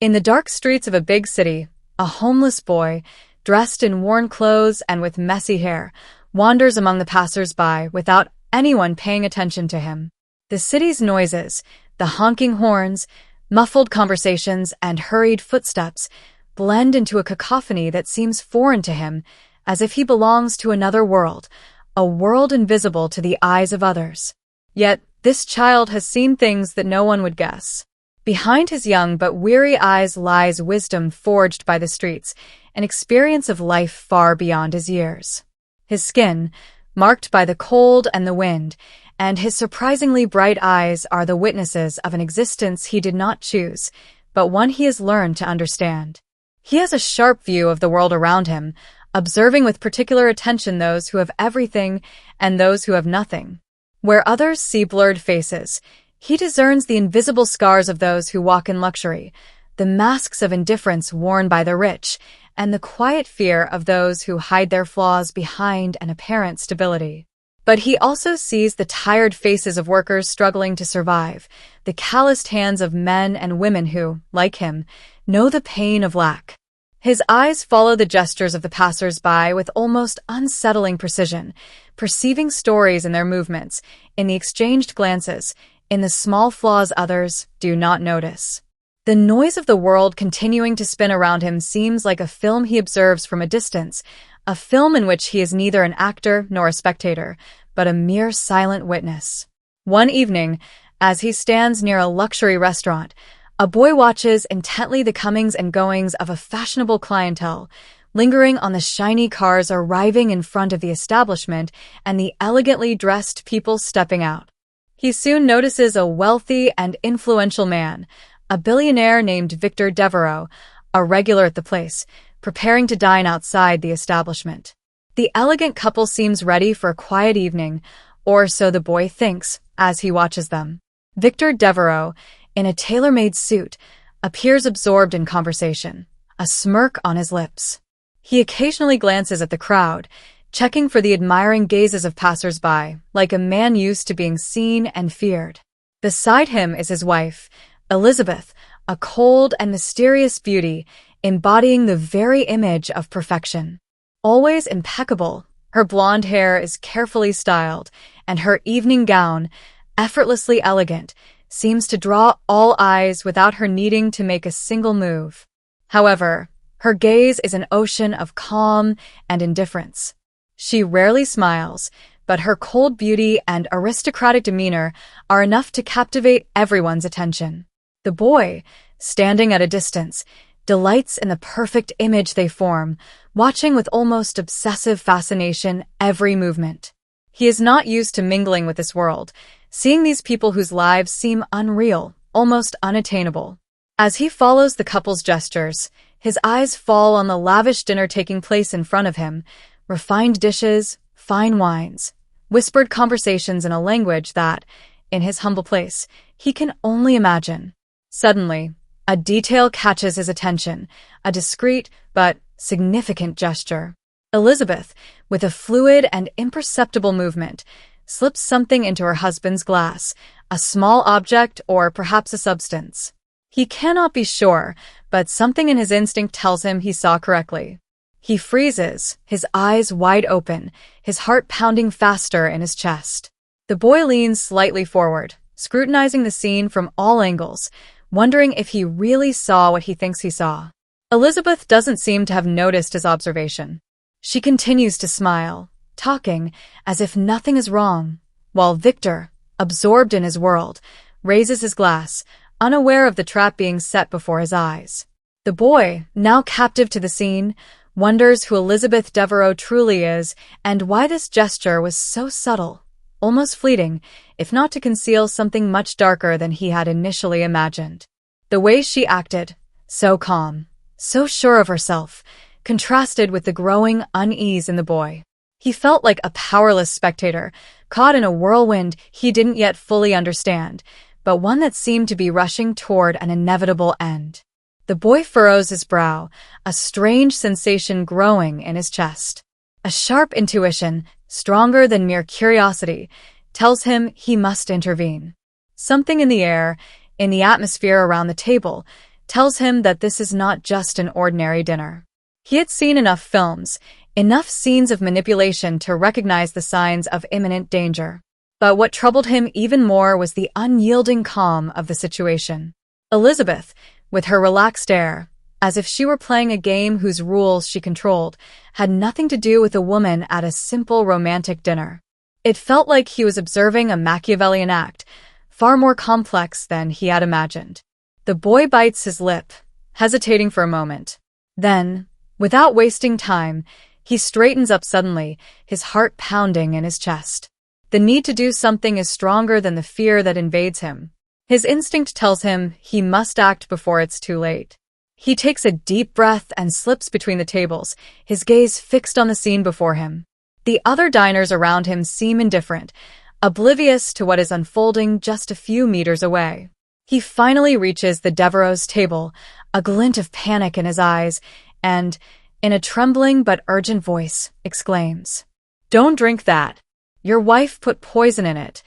In the dark streets of a big city, a homeless boy, dressed in worn clothes and with messy hair, wanders among the passers-by without anyone paying attention to him. The city's noises, the honking horns, muffled conversations, and hurried footsteps blend into a cacophony that seems foreign to him, as if he belongs to another world, a world invisible to the eyes of others. Yet, this child has seen things that no one would guess. Behind his young but weary eyes lies wisdom forged by the streets, an experience of life far beyond his years. His skin, marked by the cold and the wind, and his surprisingly bright eyes are the witnesses of an existence he did not choose, but one he has learned to understand. He has a sharp view of the world around him, observing with particular attention those who have everything and those who have nothing. Where others see blurred faces, he discerns the invisible scars of those who walk in luxury, the masks of indifference worn by the rich, and the quiet fear of those who hide their flaws behind an apparent stability. But he also sees the tired faces of workers struggling to survive, the calloused hands of men and women who, like him, know the pain of lack. His eyes follow the gestures of the passers-by with almost unsettling precision, perceiving stories in their movements, in the exchanged glances, in the small flaws others do not notice. The noise of the world continuing to spin around him seems like a film he observes from a distance, a film in which he is neither an actor nor a spectator, but a mere silent witness. One evening, as he stands near a luxury restaurant, a boy watches intently the comings and goings of a fashionable clientele, lingering on the shiny cars arriving in front of the establishment and the elegantly dressed people stepping out. He soon notices a wealthy and influential man, a billionaire named Victor Devereaux, a regular at the place, preparing to dine outside the establishment. The elegant couple seems ready for a quiet evening, or so the boy thinks as he watches them. Victor Devereaux, in a tailor-made suit, appears absorbed in conversation, a smirk on his lips. He occasionally glances at the crowd, checking for the admiring gazes of passers-by, like a man used to being seen and feared. Beside him is his wife, Elizabeth, a cold and mysterious beauty, embodying the very image of perfection. Always impeccable, her blonde hair is carefully styled, and her evening gown, effortlessly elegant, seems to draw all eyes without her needing to make a single move. However, her gaze is an ocean of calm and indifference. She rarely smiles, but her cold beauty and aristocratic demeanor are enough to captivate everyone's attention. The boy, standing at a distance, delights in the perfect image they form, watching with almost obsessive fascination every movement. He is not used to mingling with this world, seeing these people whose lives seem unreal, almost unattainable. As he follows the couple's gestures, his eyes fall on the lavish dinner taking place in front of him, refined dishes, fine wines, whispered conversations in a language that, in his humble place, he can only imagine. Suddenly, a detail catches his attention, a discreet but significant gesture. Elizabeth, with a fluid and imperceptible movement, slips something into her husband's glass, a small object or perhaps a substance. He cannot be sure, but something in his instinct tells him he saw correctly. He freezes, his eyes wide open, his heart pounding faster in his chest. The boy leans slightly forward, scrutinizing the scene from all angles, wondering if he really saw what he thinks he saw. Elizabeth doesn't seem to have noticed his observation. She continues to smile, talking as if nothing is wrong, while Victor, absorbed in his world, raises his glass, unaware of the trap being set before his eyes. The boy, now captive to the scene, wonders who Elizabeth Devereaux truly is and why this gesture was so subtle, almost fleeting, if not to conceal something much darker than he had initially imagined. The way she acted, so calm, so sure of herself, contrasted with the growing unease in the boy. He felt like a powerless spectator, caught in a whirlwind he didn't yet fully understand, but one that seemed to be rushing toward an inevitable end. The boy furrows his brow, a strange sensation growing in his chest. A sharp intuition, stronger than mere curiosity, tells him he must intervene. Something in the air, in the atmosphere around the table, tells him that this is not just an ordinary dinner. He had seen enough films, enough scenes of manipulation to recognize the signs of imminent danger. But what troubled him even more was the unyielding calm of the situation. Elizabeth, with her relaxed air, as if she were playing a game whose rules she controlled, had nothing to do with a woman at a simple romantic dinner. It felt like he was observing a Machiavellian act, far more complex than he had imagined. The boy bites his lip, hesitating for a moment. Then, without wasting time, he straightens up suddenly, his heart pounding in his chest. The need to do something is stronger than the fear that invades him. His instinct tells him he must act before it's too late. He takes a deep breath and slips between the tables, his gaze fixed on the scene before him. The other diners around him seem indifferent, oblivious to what is unfolding just a few meters away. He finally reaches the Devereaux' table, a glint of panic in his eyes, and, in a trembling but urgent voice, exclaims, "Don't drink that. Your wife put poison in it."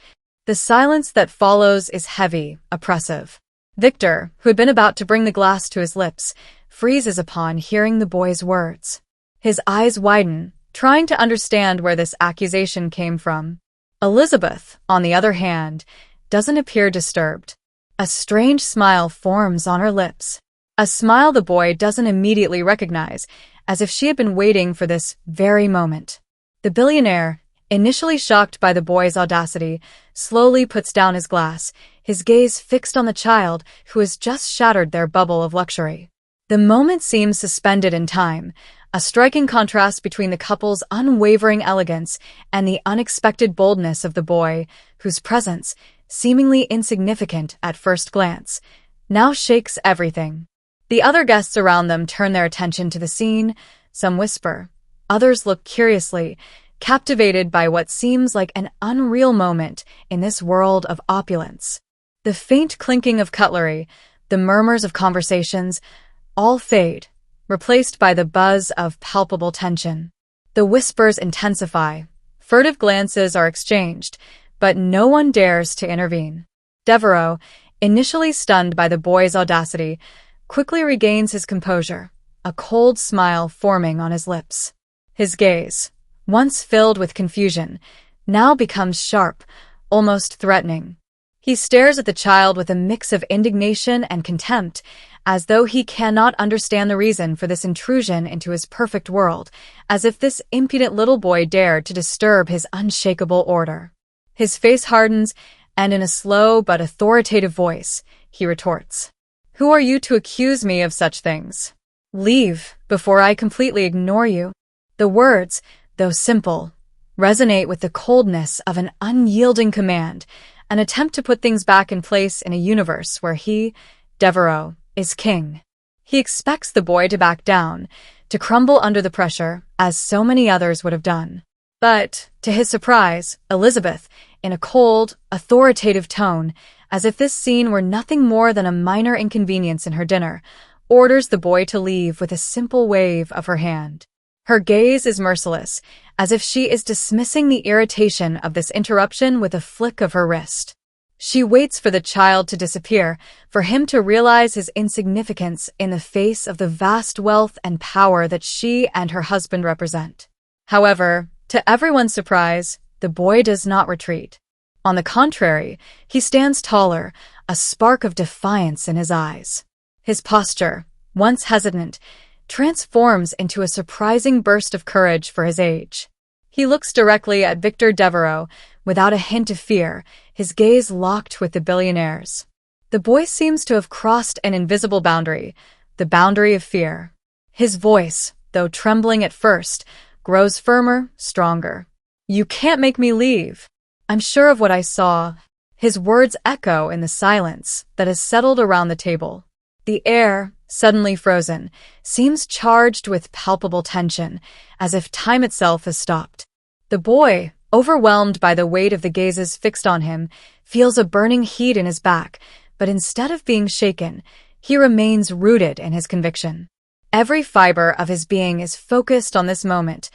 The silence that follows is heavy, oppressive. Victor, who had been about to bring the glass to his lips, freezes upon hearing the boy's words. His eyes widen, trying to understand where this accusation came from. Elizabeth, on the other hand, doesn't appear disturbed. A strange smile forms on her lips. A smile the boy doesn't immediately recognize, as if she had been waiting for this very moment. The billionaire, initially shocked by the boy's audacity, slowly puts down his glass, his gaze fixed on the child who has just shattered their bubble of luxury. The moment seems suspended in time, a striking contrast between the couple's unwavering elegance and the unexpected boldness of the boy, whose presence, seemingly insignificant at first glance, now shakes everything. The other guests around them turn their attention to the scene, some whisper, others look curiously, captivated by what seems like an unreal moment in this world of opulence. The faint clinking of cutlery, the murmurs of conversations, all fade, replaced by the buzz of palpable tension. The whispers intensify, furtive glances are exchanged, but no one dares to intervene. Devereaux, initially stunned by the boy's audacity, quickly regains his composure, a cold smile forming on his lips. His gaze, once filled with confusion, now becomes sharp, almost threatening. He stares at the child with a mix of indignation and contempt, as though he cannot understand the reason for this intrusion into his perfect world, as if this impudent little boy dared to disturb his unshakable order. His face hardens, and in a slow but authoritative voice, he retorts, "Who are you to accuse me of such things? Leave before I completely ignore you." The words, though simple, resonate with the coldness of an unyielding command, an attempt to put things back in place in a universe where he, Devereaux, is king. He expects the boy to back down, to crumble under the pressure, as so many others would have done. But, to his surprise, Elizabeth, in a cold, authoritative tone, as if this scene were nothing more than a minor inconvenience in her dinner, orders the boy to leave with a simple wave of her hand. Her gaze is merciless, as if she is dismissing the irritation of this interruption with a flick of her wrist. She waits for the child to disappear, for him to realize his insignificance in the face of the vast wealth and power that she and her husband represent. However, to everyone's surprise, the boy does not retreat. On the contrary, he stands taller, a spark of defiance in his eyes. His posture, once hesitant, transforms into a surprising burst of courage for his age. He looks directly at Victor Devereaux, without a hint of fear, his gaze locked with the billionaire's. The boy seems to have crossed an invisible boundary, the boundary of fear. His voice, though trembling at first, grows firmer, stronger. "You can't make me leave. I'm sure of what I saw." His words echo in the silence that has settled around the table. The air, suddenly frozen, seems charged with palpable tension, as if time itself has stopped. The boy, overwhelmed by the weight of the gazes fixed on him, feels a burning heat in his back, but instead of being shaken, he remains rooted in his conviction. Every fiber of his being is focused on this moment,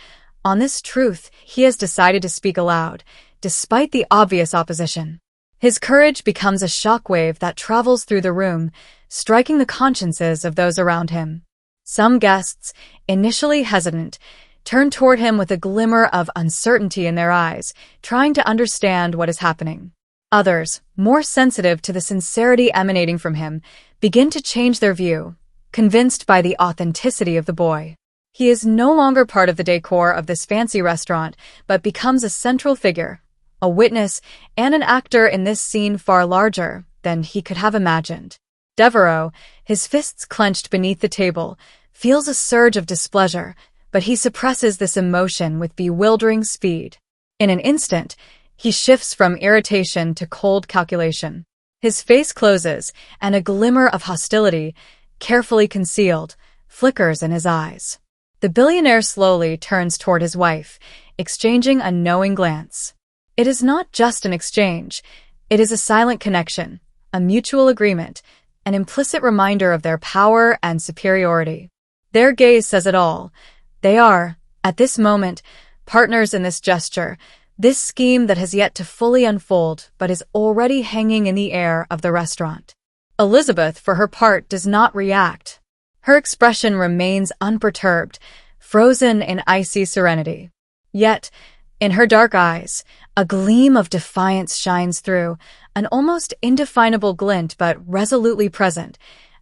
on this truth he has decided to speak aloud, despite the obvious opposition. His courage becomes a shockwave that travels through the room, striking the consciences of those around him. Some guests, initially hesitant, turn toward him with a glimmer of uncertainty in their eyes, trying to understand what is happening. Others, more sensitive to the sincerity emanating from him, begin to change their view, convinced by the authenticity of the boy. He is no longer part of the decor of this fancy restaurant, but becomes a central figure, a witness, and an actor in this scene far larger than he could have imagined. Devereaux, his fists clenched beneath the table, feels a surge of displeasure, but he suppresses this emotion with bewildering speed. In an instant, he shifts from irritation to cold calculation. His face closes, and a glimmer of hostility, carefully concealed, flickers in his eyes. The billionaire slowly turns toward his wife, exchanging a knowing glance. It is not just an exchange, it is a silent connection, a mutual agreement, an implicit reminder of their power and superiority. Their gaze says it all. They are, at this moment, partners in this gesture, this scheme that has yet to fully unfold but is already hanging in the air of the restaurant. Elizabeth, for her part, does not react. Her expression remains unperturbed, frozen in icy serenity. Yet, in her dark eyes, a gleam of defiance shines through, an almost indefinable glint but resolutely present,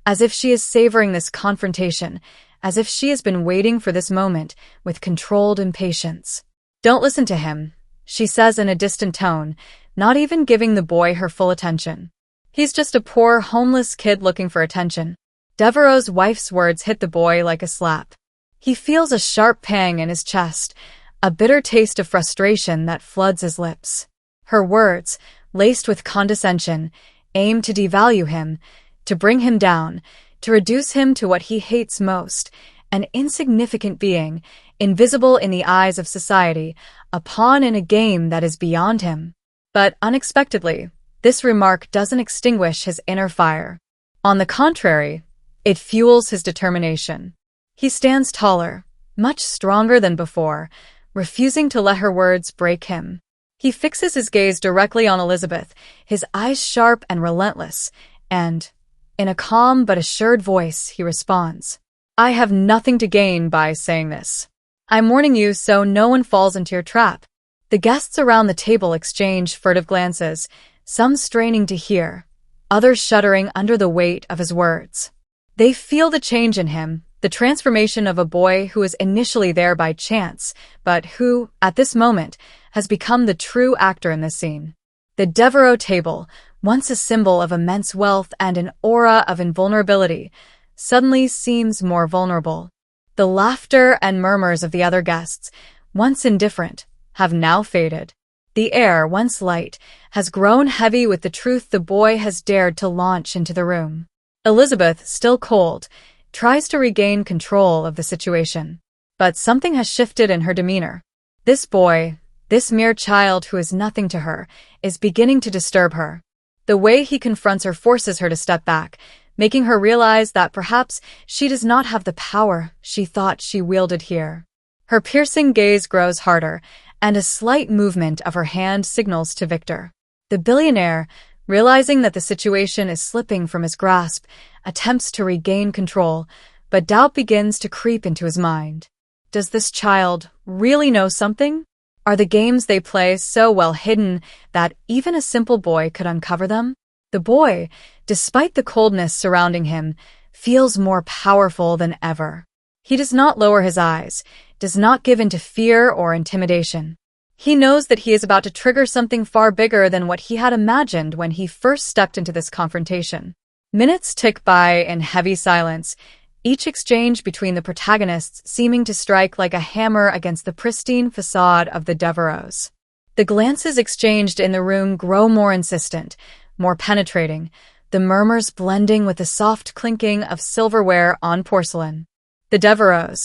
as if she is savoring this confrontation, as if she has been waiting for this moment with controlled impatience. "Don't listen to him," she says in a distant tone, not even giving the boy her full attention. "He's just a poor, homeless kid looking for attention." Devereaux's wife's words hit the boy like a slap. He feels a sharp pang in his chest, a bitter taste of frustration that floods his lips. Her words, laced with condescension, aim to devalue him, to bring him down, to reduce him to what he hates most, an insignificant being, invisible in the eyes of society, a pawn in a game that is beyond him. But unexpectedly, this remark doesn't extinguish his inner fire. On the contrary, it fuels his determination. He stands taller, much stronger than before, refusing to let her words break him. He fixes his gaze directly on Elizabeth, his eyes sharp and relentless, and, in a calm but assured voice, he responds, "I have nothing to gain by saying this. I'm warning you so no one falls into your trap." The guests around the table exchange furtive glances, some straining to hear, others shuddering under the weight of his words. They feel the change in him, the transformation of a boy who was initially there by chance, but who, at this moment, has become the true actor in this scene. The Devereaux table, once a symbol of immense wealth and an aura of invulnerability, suddenly seems more vulnerable. The laughter and murmurs of the other guests, once indifferent, have now faded. The air, once light, has grown heavy with the truth the boy has dared to launch into the room. Elizabeth, still cold, tries to regain control of the situation. But something has shifted in her demeanor. This boy, this mere child who is nothing to her, is beginning to disturb her. The way he confronts her forces her to step back, making her realize that perhaps she does not have the power she thought she wielded here. Her piercing gaze grows harder, and a slight movement of her hand signals to Victor. The billionaire, realizing that the situation is slipping from his grasp, attempts to regain control, but doubt begins to creep into his mind. Does this child really know something? Are the games they play so well hidden that even a simple boy could uncover them? The boy, despite the coldness surrounding him, feels more powerful than ever. He does not lower his eyes, does not give in to fear or intimidation. He knows that he is about to trigger something far bigger than what he had imagined when he first stepped into this confrontation. Minutes tick by in heavy silence, each exchange between the protagonists seeming to strike like a hammer against the pristine facade of the Devereaux. The glances exchanged in the room grow more insistent, more penetrating, the murmurs blending with the soft clinking of silverware on porcelain. The Devereaux,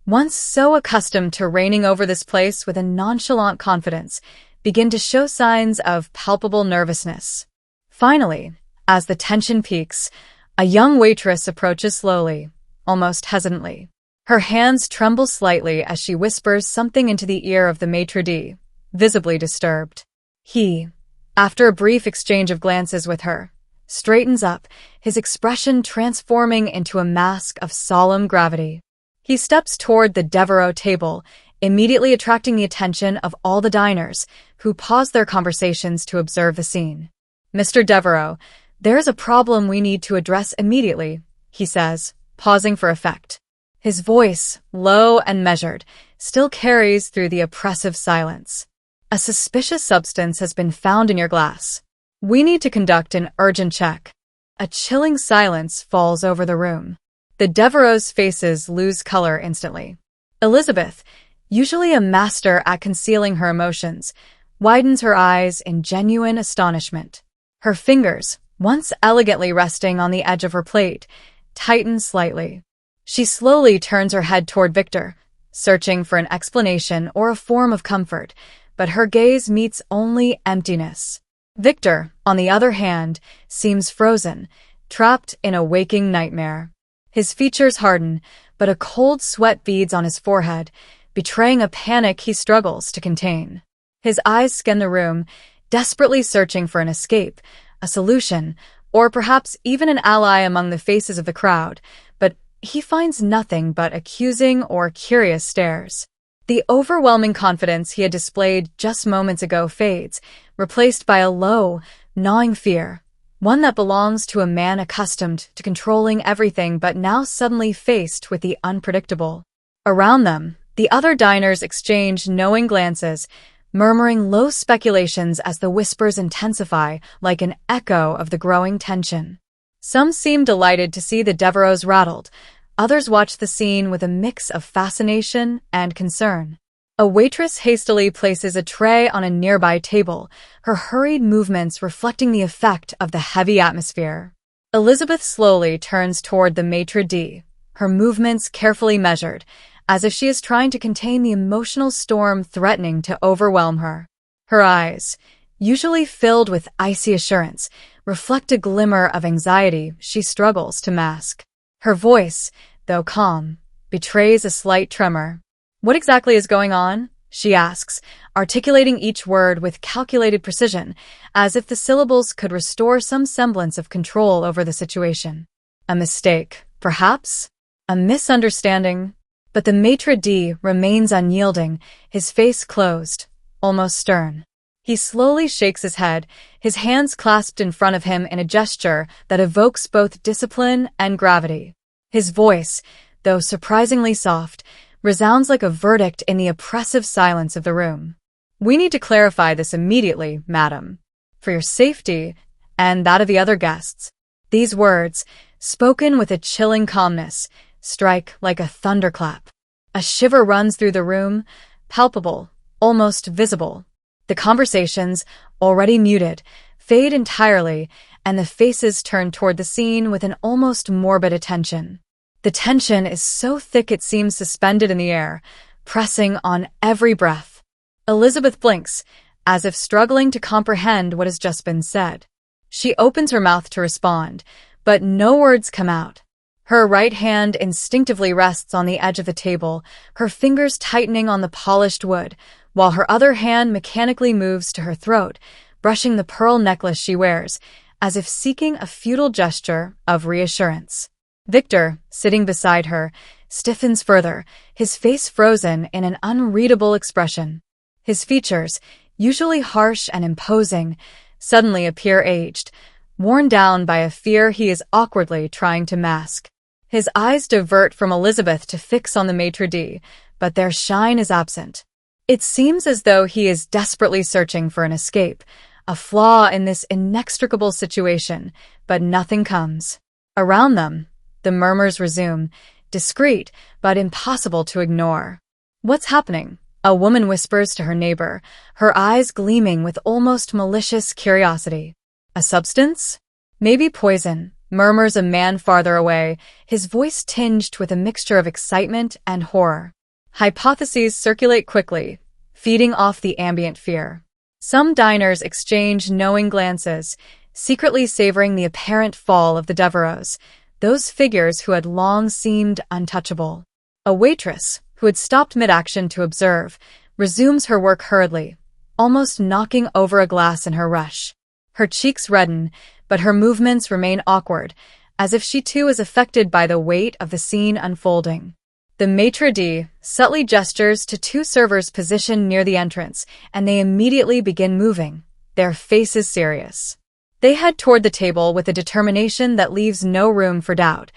once so accustomed to reigning over this place with a nonchalant confidence, begin to show signs of palpable nervousness. Finally, as the tension peaks, a young waitress approaches slowly, almost hesitantly. Her hands tremble slightly as she whispers something into the ear of the maitre d', visibly disturbed. He, after a brief exchange of glances with her, straightens up, his expression transforming into a mask of solemn gravity. He steps toward the Devereaux table, immediately attracting the attention of all the diners, who pause their conversations to observe the scene. "Mr. Devereaux, there is a problem we need to address immediately," he says, pausing for effect. His voice, low and measured, still carries through the oppressive silence. "A suspicious substance has been found in your glass. We need to conduct an urgent check." A chilling silence falls over the room. The Devereaux' faces lose color instantly. Elizabeth, usually a master at concealing her emotions, widens her eyes in genuine astonishment. Her fingers, once elegantly resting on the edge of her plate, tighten slightly. She slowly turns her head toward Victor, searching for an explanation or a form of comfort, but her gaze meets only emptiness. Victor, on the other hand, seems frozen, trapped in a waking nightmare. His features harden, but a cold sweat beads on his forehead, betraying a panic he struggles to contain. His eyes scan the room, desperately searching for an escape, a solution, or perhaps even an ally among the faces of the crowd, but he finds nothing but accusing or curious stares. The overwhelming confidence he had displayed just moments ago fades, replaced by a low, gnawing fear, one that belongs to a man accustomed to controlling everything but now suddenly faced with the unpredictable. Around them, the other diners exchange knowing glances, murmuring low speculations as the whispers intensify like an echo of the growing tension. Some seem delighted to see the Devereaux rattled. Others watch the scene with a mix of fascination and concern. A waitress hastily places a tray on a nearby table, her hurried movements reflecting the effect of the heavy atmosphere. Elizabeth slowly turns toward the maitre d', her movements carefully measured, as if she is trying to contain the emotional storm threatening to overwhelm her. Her eyes, usually filled with icy assurance, reflect a glimmer of anxiety she struggles to mask. Her voice, though calm, betrays a slight tremor. "What exactly is going on?" she asks, articulating each word with calculated precision, as if the syllables could restore some semblance of control over the situation. "A mistake, perhaps? A misunderstanding?" But the maitre d' remains unyielding, his face closed, almost stern. He slowly shakes his head, his hands clasped in front of him in a gesture that evokes both discipline and gravity. His voice, though surprisingly soft, resounds like a verdict in the oppressive silence of the room. "We need to clarify this immediately, madam, for your safety and that of the other guests." These words, spoken with a chilling calmness, strike like a thunderclap. A shiver runs through the room, palpable, almost visible. The conversations, already muted, fade entirely, and the faces turn toward the scene with an almost morbid attention. The tension is so thick it seems suspended in the air, pressing on every breath. Elizabeth blinks, as if struggling to comprehend what has just been said. She opens her mouth to respond, but no words come out. Her right hand instinctively rests on the edge of the table, her fingers tightening on the polished wood, while her other hand mechanically moves to her throat, brushing the pearl necklace she wears, as if seeking a futile gesture of reassurance. Victor, sitting beside her, stiffens further, his face frozen in an unreadable expression. His features, usually harsh and imposing, suddenly appear aged, worn down by a fear he is awkwardly trying to mask. His eyes divert from Elizabeth to fix on the maitre d', but their shine is absent. It seems as though he is desperately searching for an escape, a flaw in this inextricable situation, but nothing comes. Around them, the murmurs resume, discreet but impossible to ignore. "What's happening?" a woman whispers to her neighbor, her eyes gleaming with almost malicious curiosity. "A substance? Maybe poison," murmurs a man farther away, his voice tinged with a mixture of excitement and horror. Hypotheses circulate quickly, feeding off the ambient fear. Some diners exchange knowing glances, secretly savoring the apparent fall of the Devereaux, those figures who had long seemed untouchable. A waitress, who had stopped mid-action to observe, resumes her work hurriedly, almost knocking over a glass in her rush. Her cheeks redden, but her movements remain awkward, as if she too is affected by the weight of the scene unfolding. The maitre d' subtly gestures to two servers positioned near the entrance, and they immediately begin moving, their faces serious. They head toward the table with a determination that leaves no room for doubt.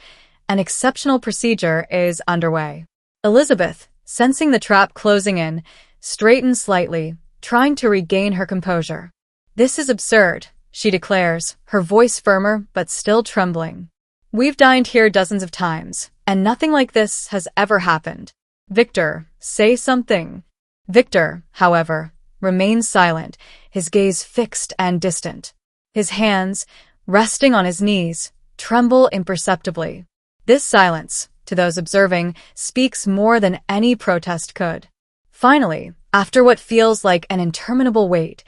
An exceptional procedure is underway. Elizabeth, sensing the trap closing in, straightens slightly, trying to regain her composure. "This is absurd," she declares, her voice firmer but still trembling. "We've dined here dozens of times, and nothing like this has ever happened. Victor, say something." Victor, however, remains silent, his gaze fixed and distant. His hands, resting on his knees, tremble imperceptibly. This silence, to those observing, speaks more than any protest could. Finally, after what feels like an interminable wait,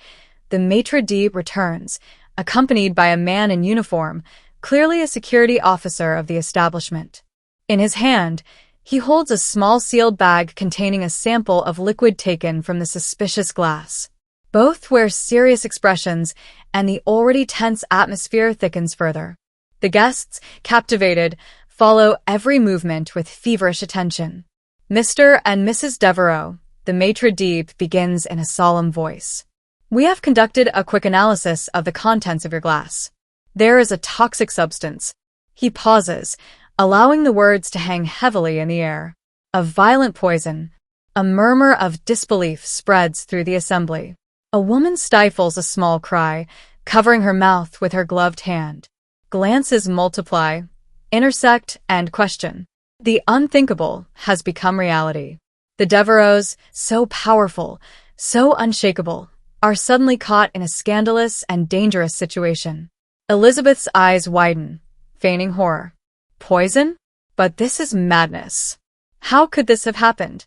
the maitre d' returns, accompanied by a man in uniform, clearly a security officer of the establishment. In his hand, he holds a small sealed bag containing a sample of liquid taken from the suspicious glass. Both wear serious expressions, and the already tense atmosphere thickens further. The guests, captivated, follow every movement with feverish attention. "Mr. and Mrs. Devereux," the maitre d' begins in a solemn voice. "We have conducted a quick analysis of the contents of your glass. There is a toxic substance." He pauses, allowing the words to hang heavily in the air. "A violent poison." A murmur of disbelief spreads through the assembly. A woman stifles a small cry, covering her mouth with her gloved hand. Glances multiply, intersect, and question. The unthinkable has become reality. The Devereux, so powerful, so unshakable, are suddenly caught in a scandalous and dangerous situation. Elizabeth's eyes widen, feigning horror. Poison? But this is madness. How could this have happened?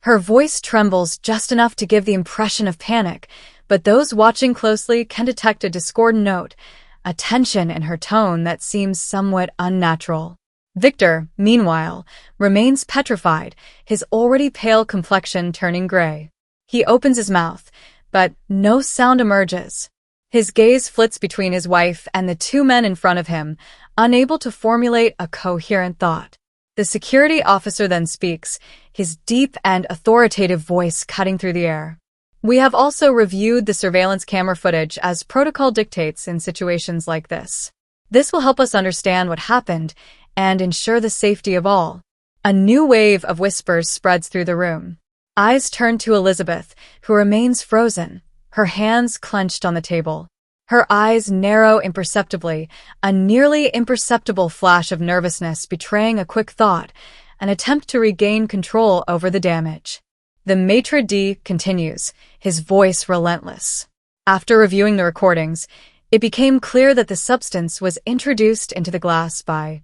Her voice trembles just enough to give the impression of panic, but those watching closely can detect a discordant note, a tension in her tone that seems somewhat unnatural. Victor, meanwhile, remains petrified, his already pale complexion turning gray. He opens his mouth, but no sound emerges. His gaze flits between his wife and the two men in front of him, unable to formulate a coherent thought. The security officer then speaks, his deep and authoritative voice cutting through the air. "We have also reviewed the surveillance camera footage as protocol dictates in situations like this. This will help us understand what happened and ensure the safety of all." A new wave of whispers spreads through the room. Eyes turn to Elizabeth, who remains frozen, her hands clenched on the table. Her eyes narrow imperceptibly, a nearly imperceptible flash of nervousness betraying a quick thought, an attempt to regain control over the damage. The maitre d' continues, his voice relentless. After reviewing the recordings, it became clear that the substance was introduced into the glass by...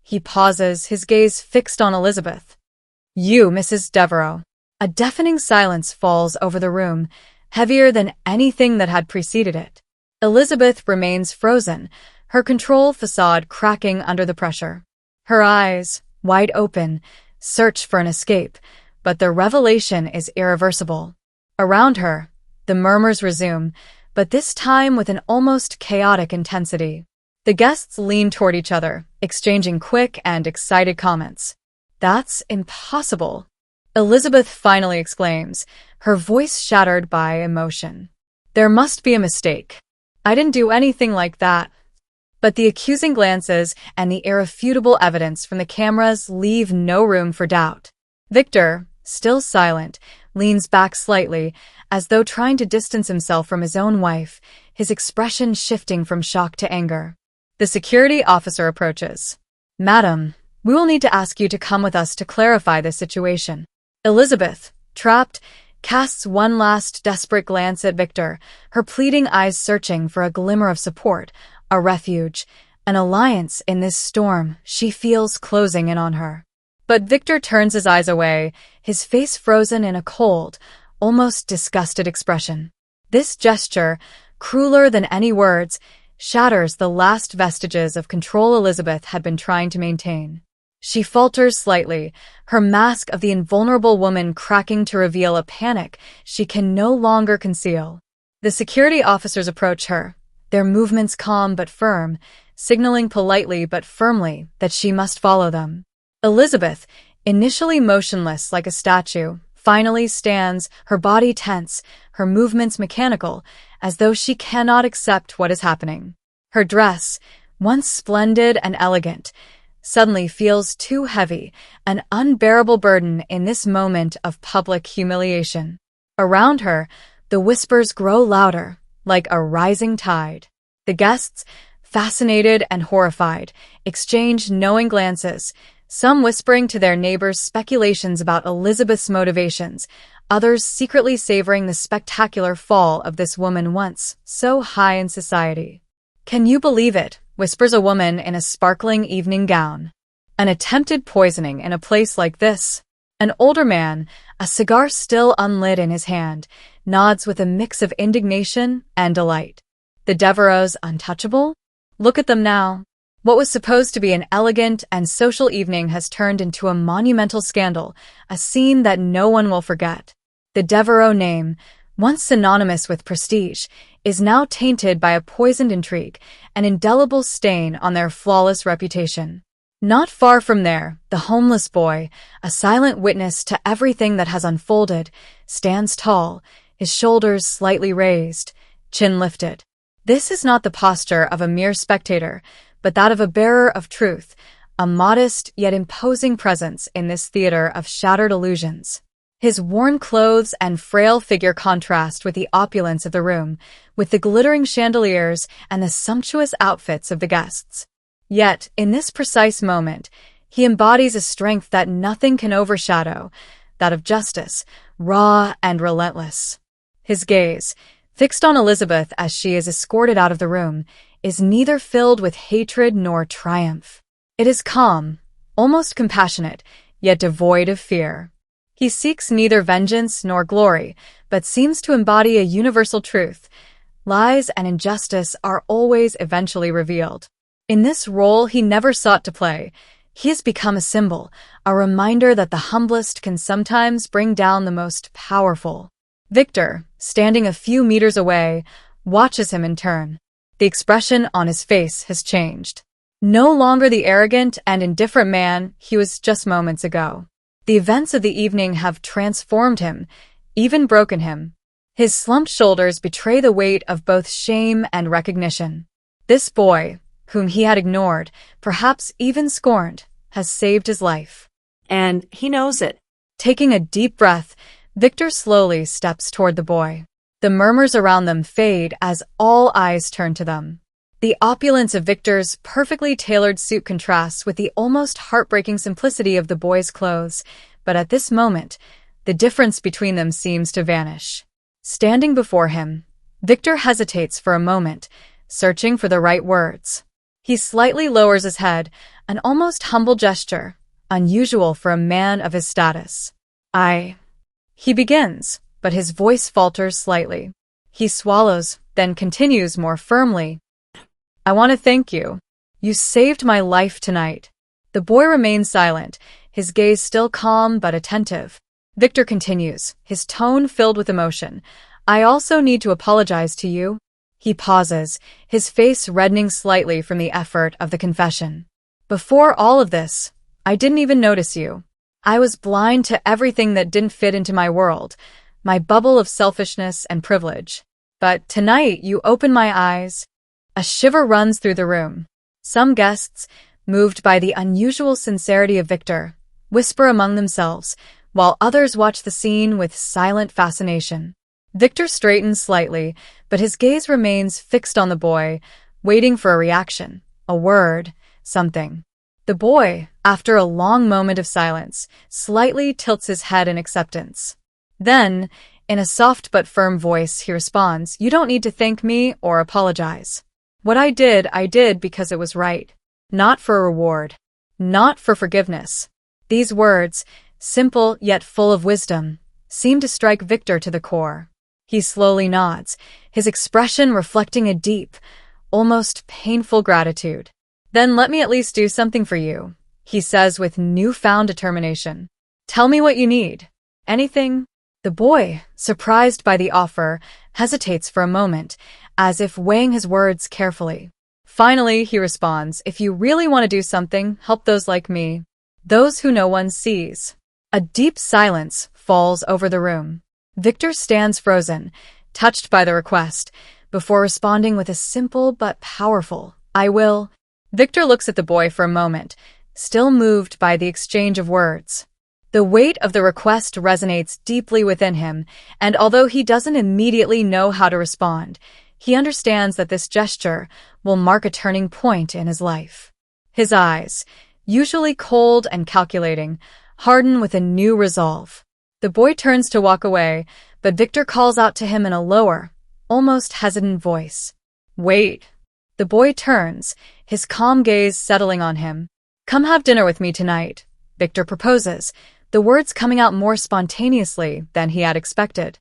He pauses, his gaze fixed on Elizabeth. "You, Mrs. Devereux." A deafening silence falls over the room, heavier than anything that had preceded it. Elizabeth remains frozen, her control facade cracking under the pressure. Her eyes, wide open, search for an escape, but the revelation is irreversible. Around her, the murmurs resume, but this time with an almost chaotic intensity. The guests lean toward each other, exchanging quick and excited comments. "That's impossible," Elizabeth finally exclaims, her voice shattered by emotion. "There must be a mistake. I didn't do anything like that." But the accusing glances and the irrefutable evidence from the cameras leave no room for doubt. Victor, still silent, leans back slightly, as though trying to distance himself from his own wife, his expression shifting from shock to anger. The security officer approaches. "Madam, we will need to ask you to come with us to clarify this situation." Elizabeth, trapped, casts one last desperate glance at Victor, her pleading eyes searching for a glimmer of support, a refuge, an alliance in this storm she feels closing in on her. But Victor turns his eyes away, his face frozen in a cold, almost disgusted expression. This gesture, crueler than any words, shatters the last vestiges of control Elizabeth had been trying to maintain. She falters slightly, her mask of the invulnerable woman cracking to reveal a panic she can no longer conceal. The security officers approach her, their movements calm but firm, signaling politely but firmly that she must follow them. Elizabeth, initially motionless like a statue, finally stands, her body tense, her movements mechanical, as though she cannot accept what is happening. Her dress, once splendid and elegant, suddenly feels too heavy, an unbearable burden in this moment of public humiliation. Around her, the whispers grow louder, like a rising tide. The guests, fascinated and horrified, exchange knowing glances, some whispering to their neighbors speculations about Elizabeth's motivations, others secretly savoring the spectacular fall of this woman once so high in society. "Can you believe it?" whispers a woman in a sparkling evening gown. "An attempted poisoning in a place like this." An older man, a cigar still unlit in his hand, nods with a mix of indignation and delight. The Devereaux untouchable? Look at them now. What was supposed to be an elegant and social evening has turned into a monumental scandal, a scene that no one will forget. The Devereaux name, once synonymous with prestige, is now tainted by a poisoned intrigue, an indelible stain on their flawless reputation. Not far from there, the homeless boy, a silent witness to everything that has unfolded, stands tall, his shoulders slightly raised, chin lifted. This is not the posture of a mere spectator, but that of a bearer of truth, a modest yet imposing presence in this theater of shattered illusions. His worn clothes and frail figure contrast with the opulence of the room, with the glittering chandeliers and the sumptuous outfits of the guests. Yet, in this precise moment, he embodies a strength that nothing can overshadow, that of justice, raw and relentless. His gaze, fixed on Elizabeth as she is escorted out of the room, is neither filled with hatred nor triumph. It is calm, almost compassionate, yet devoid of fear. He seeks neither vengeance nor glory, but seems to embody a universal truth. Lies and injustice are always eventually revealed. In this role he never sought to play, he has become a symbol, a reminder that the humblest can sometimes bring down the most powerful. Victor, standing a few meters away, watches him in turn. The expression on his face has changed. No longer the arrogant and indifferent man he was just moments ago. The events of the evening have transformed him, even broken him. His slumped shoulders betray the weight of both shame and recognition. This boy, whom he had ignored, perhaps even scorned, has saved his life. And he knows it. Taking a deep breath, Victor slowly steps toward the boy. The murmurs around them fade as all eyes turn to them. The opulence of Victor's perfectly tailored suit contrasts with the almost heartbreaking simplicity of the boy's clothes, but at this moment, the difference between them seems to vanish. Standing before him, Victor hesitates for a moment, searching for the right words. He slightly lowers his head, an almost humble gesture, unusual for a man of his status. He begins, but his voice falters slightly. He swallows, then continues more firmly. "I want to thank you. You saved my life tonight." The boy remains silent, his gaze still calm but attentive. Victor continues, his tone filled with emotion. "I also need to apologize to you." He pauses, his face reddening slightly from the effort of the confession. "Before all of this, I didn't even notice you. I was blind to everything that didn't fit into my world, my bubble of selfishness and privilege. But tonight you opened my eyes." A shiver runs through the room. Some guests, moved by the unusual sincerity of Victor, whisper among themselves, while others watch the scene with silent fascination. Victor straightens slightly, but his gaze remains fixed on the boy, waiting for a reaction, a word, something. The boy, after a long moment of silence, slightly tilts his head in acceptance. Then, in a soft but firm voice, he responds, "You don't need to thank me or apologize. What I did because it was right. Not for a reward. Not for forgiveness." These words, simple yet full of wisdom, seem to strike Victor to the core. He slowly nods, his expression reflecting a deep, almost painful gratitude. "Then let me at least do something for you," he says with newfound determination. "Tell me what you need. Anything?" The boy, surprised by the offer, hesitates for a moment, as if weighing his words carefully. Finally, he responds, "If you really want to do something, help those like me. Those who no one sees." A deep silence falls over the room. Victor stands frozen, touched by the request, before responding with a simple but powerful, "I will." Victor looks at the boy for a moment, still moved by the exchange of words. The weight of the request resonates deeply within him, and although he doesn't immediately know how to respond, he understands that this gesture will mark a turning point in his life. His eyes, usually cold and calculating, harden with a new resolve. The boy turns to walk away, but Victor calls out to him in a lower, almost hesitant voice. "Wait." The boy turns, his calm gaze settling on him. "Come have dinner with me tonight," Victor proposes, the words coming out more spontaneously than he had expected.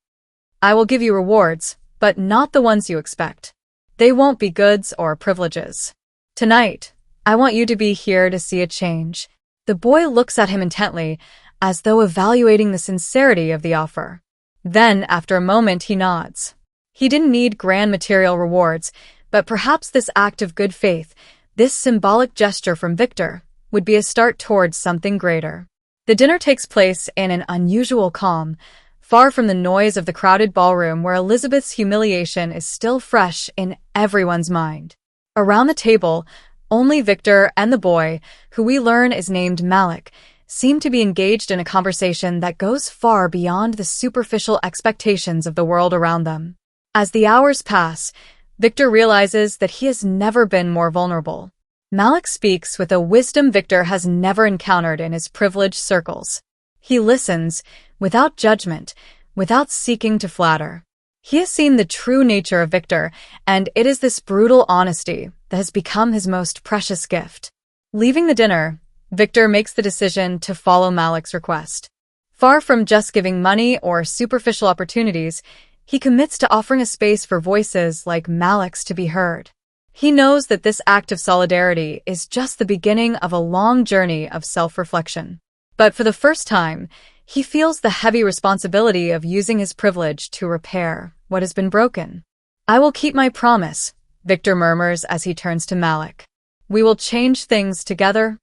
"I will give you rewards, but not the ones you expect. They won't be goods or privileges. Tonight, I want you to be here to see a change." The boy looks at him intently, as though evaluating the sincerity of the offer. Then, after a moment, he nods. He didn't need grand material rewards, but perhaps this act of good faith, this symbolic gesture from Victor, would be a start towards something greater. The dinner takes place in an unusual calm, far from the noise of the crowded ballroom where Elizabeth's humiliation is still fresh in everyone's mind. Around the table, only Victor and the boy, who we learn is named Malik, seem to be engaged in a conversation that goes far beyond the superficial expectations of the world around them. As the hours pass, Victor realizes that he has never been more vulnerable. Malik speaks with a wisdom Victor has never encountered in his privileged circles. He listens, without judgment, without seeking to flatter. He has seen the true nature of Victor, and it is this brutal honesty that has become his most precious gift. Leaving the dinner, Victor makes the decision to follow Malik's request. Far from just giving money or superficial opportunities, he commits to offering a space for voices like Malik's to be heard. He knows that this act of solidarity is just the beginning of a long journey of self-reflection. But for the first time, he feels the heavy responsibility of using his privilege to repair what has been broken. "I will keep my promise," Victor murmurs as he turns to Malik. "We will change things together."